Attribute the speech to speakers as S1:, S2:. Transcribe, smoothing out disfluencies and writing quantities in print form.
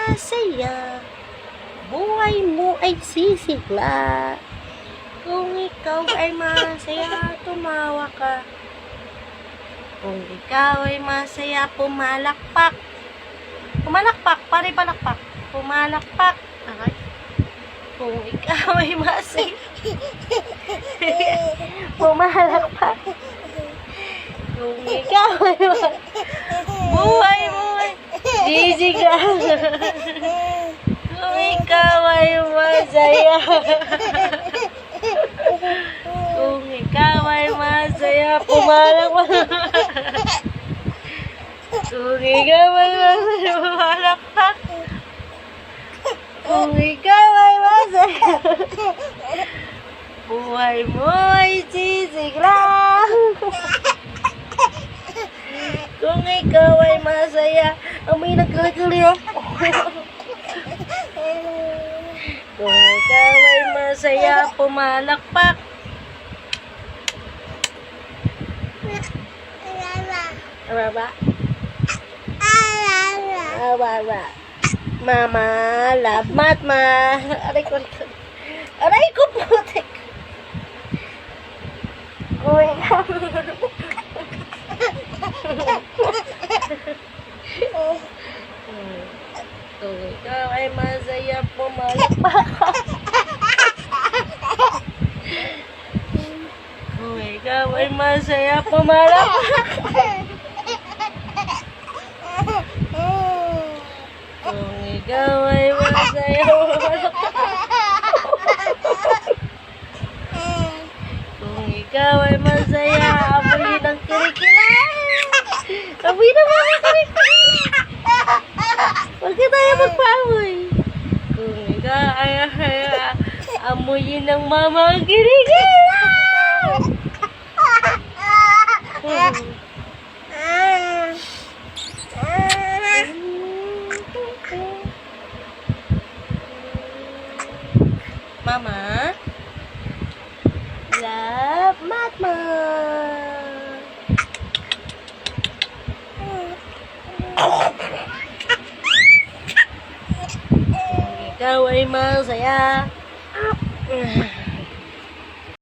S1: masaya, buhay mo ay sisigla. Kung ikaw ay masaya, tumawa ka. Kung ikaw ay masaya, pumalakpak. Pumalakpak, pare palakpak. Pumalakpak. Okay. Kung ikaw ay masaya, pumalakpak. Kung ikaw ay buhay mo ay sisigla. Kung ikaw ay masaya, kung ikaw ay masaya, pumalakpak. Kung ikaw ay masaya, pumalakpak. Kung ikaw ay masaya, buhay mo ay sisigla. Kung ikaw ay masaya, amoy nagkakali ako. Kung ikaw ay masaya, pumalakpak. Ababa. Ababa. Mama, love, matma. Aray ko. Aray ko, putik. Kung ikaw. Kung ikaw ay masaya, pumalakpak. Kung ikaw ay masaya, pumalakpak. Kung ikaw ay masaya, pumalakpak. Kung ikaw ay masaya, amoy ng kirikila. Amoy ng mga kirikila. Huwag ka tayo magpamoy. Kung ikaw ay amoyin ng mama kirikila. Mama, love, matma. Kung ikaw ay masaya,